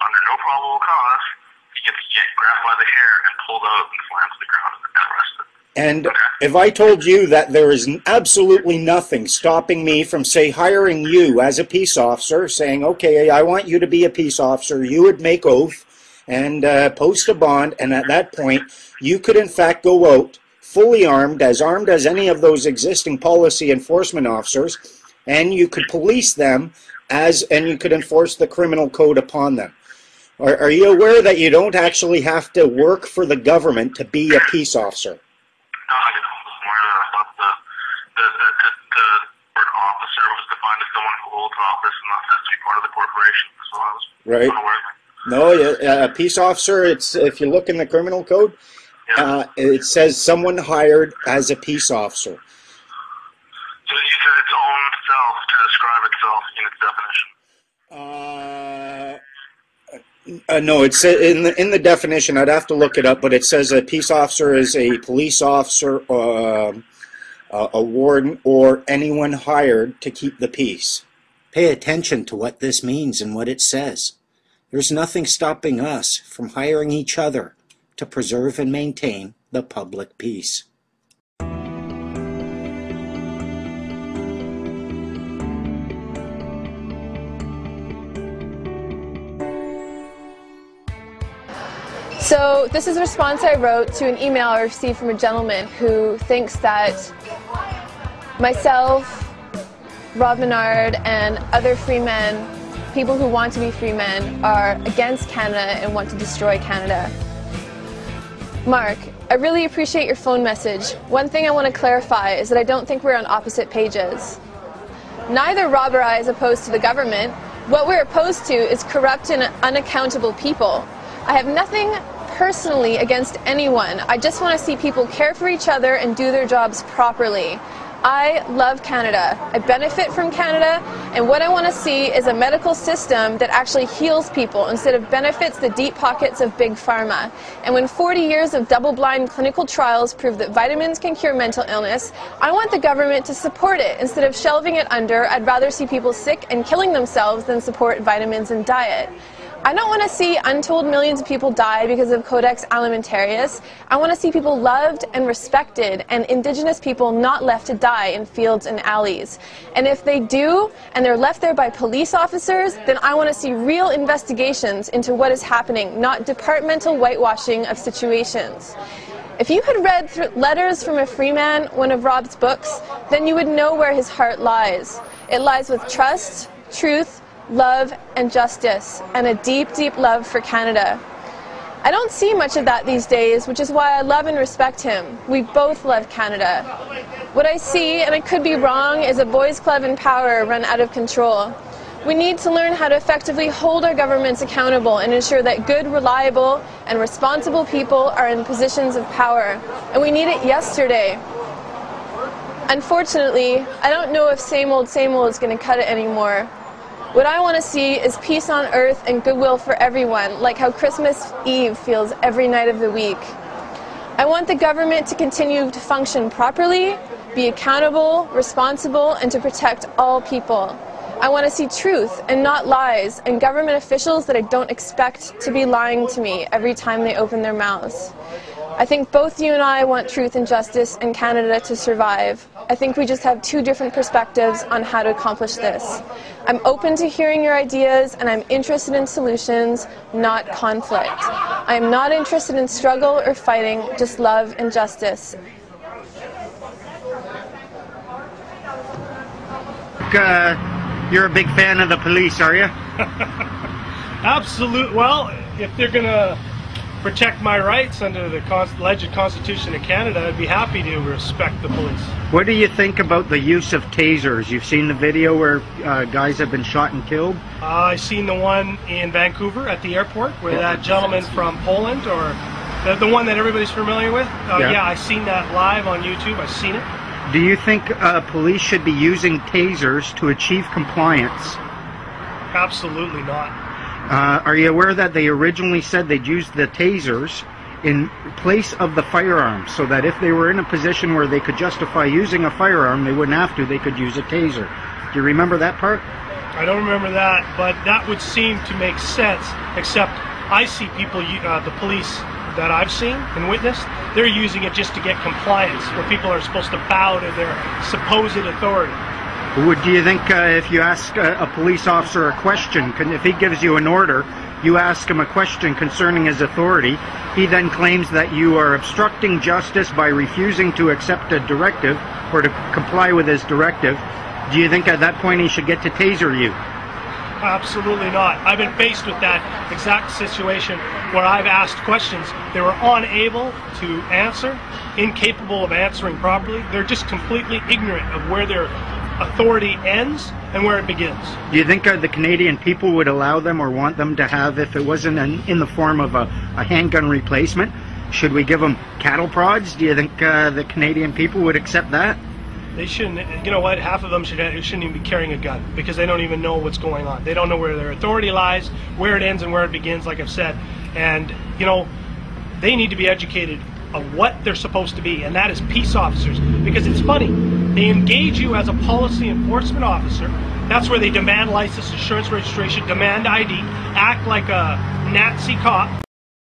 under no probable cause, he gets grabbed by the hair and pulled out and slammed to the ground and arrested. And if I told you that there is absolutely nothing stopping me from, say, hiring you as a peace officer, saying, okay, I want you to be a peace officer, you would make oath and post a bond, and at that point, you could in fact go out fully armed as any of those existing policy enforcement officers, and you could police them and you could enforce the criminal code upon them. Are you aware that you don't actually have to work for the government to be a peace officer? No, I didn't. I thought the word officer was defined as someone who holds office and not has to be part of the corporation. So I was unaware of that. No, a peace officer, it's, if you look in the criminal code, it says someone hired as a peace officer. So it uses its own self to describe itself in its definition? No, it's in the definition. I'd have to look it up, but it says a peace officer is a police officer, a warden, or anyone hired to keep the peace. Pay attention to what this means and what it says. There's nothing stopping us from hiring each other to preserve and maintain the public peace. So this is a response I wrote to an email I received from a gentleman who thinks that myself, Rob Menard, and other free men, people who want to be free men, are against Canada and want to destroy Canada. Mark, I really appreciate your phone message. One thing I want to clarify is that I don't think we're on opposite pages. Neither Rob or I is opposed to the government. What we're opposed to is corrupt and unaccountable people. I have nothing personally against anyone. I just want to see people care for each other and do their jobs properly. I love Canada. I benefit from Canada, and what I want to see is a medical system that actually heals people instead of benefits the deep pockets of big pharma. And when 40 years of double-blind clinical trials prove that vitamins can cure mental illness, I want the government to support it instead of shelving it under. I'd rather see people sick and killing themselves than support vitamins and diet. I don't want to see untold millions of people die because of Codex Alimentarius. I want to see people loved and respected, and Indigenous people not left to die in fields and alleys. And if they do, and they're left there by police officers, then I want to see real investigations into what is happening, not departmental whitewashing of situations. If you had read Letters from a Free Man, one of Rob's books, then you would know where his heart lies. It lies with trust, truth, love and justice, and a deep, deep love for Canada. I don't see much of that these days, which is why I love and respect him. We both love Canada. What I see, and I could be wrong, is a boys' club in power run out of control. We need to learn how to effectively hold our governments accountable and ensure that good, reliable, and responsible people are in positions of power. And we need it yesterday. Unfortunately, I don't know if same old is going to cut it anymore. What I want to see is peace on earth and goodwill for everyone, like how Christmas Eve feels every night of the week. I want the government to continue to function properly, be accountable, responsible, and to protect all people. I want to see truth and not lies, and government officials that I don't expect to be lying to me every time they open their mouths. I think both you and I want truth and justice in Canada to survive. I think we just have two different perspectives on how to accomplish this. I'm open to hearing your ideas, and I'm interested in solutions, not conflict. I am not interested in struggle or fighting, just love and justice. You're a big fan of the police, are you? Absolutely. Well, if they're going to protect my rights under the alleged Constitution of Canada, I'd be happy to respect the police. What do you think about the use of tasers? You've seen the video where guys have been shot and killed? I've seen the one in Vancouver at the airport where that gentleman from Poland, or the one that everybody's familiar with. Yeah, I've seen that live on YouTube. I've seen it. Do you think police should be using tasers to achieve compliance? Absolutely not. Are you aware that they originally said they'd use the tasers in place of the firearms, so that if they were in a position where they could justify using a firearm, they wouldn't have to, they could use a taser? Do you remember that part? I don't remember that, but that would seem to make sense, except I see people, the police that I've seen and witnessed, they're using it just to get compliance, where people are supposed to bow to their supposed authority. Do you think if you ask a police officer a question, if he gives you an order, you ask him a question concerning his authority, he then claims that you are obstructing justice by refusing to accept a directive or to comply with his directive, do you think at that point he should get to taser you? Absolutely not. I've been faced with that exact situation where I've asked questions. They were unable to answer, incapable of answering properly. They're just completely ignorant of where their authority ends and where it begins. Do you think the Canadian people would allow them or want them to have, if it wasn't in the form of a handgun replacement, should we give them cattle prods? Do you think the Canadian people would accept that? They shouldn't. You know what? Half of them shouldn't even be carrying a gun because they don't even know what's going on. They don't know where their authority lies, where it ends and where it begins, like I've said. And, you know, they need to be educated of what they're supposed to be, and that is peace officers. Because it's funny, they engage you as a policy enforcement officer. That's where they demand license, insurance registration, demand ID, act like a Nazi cop.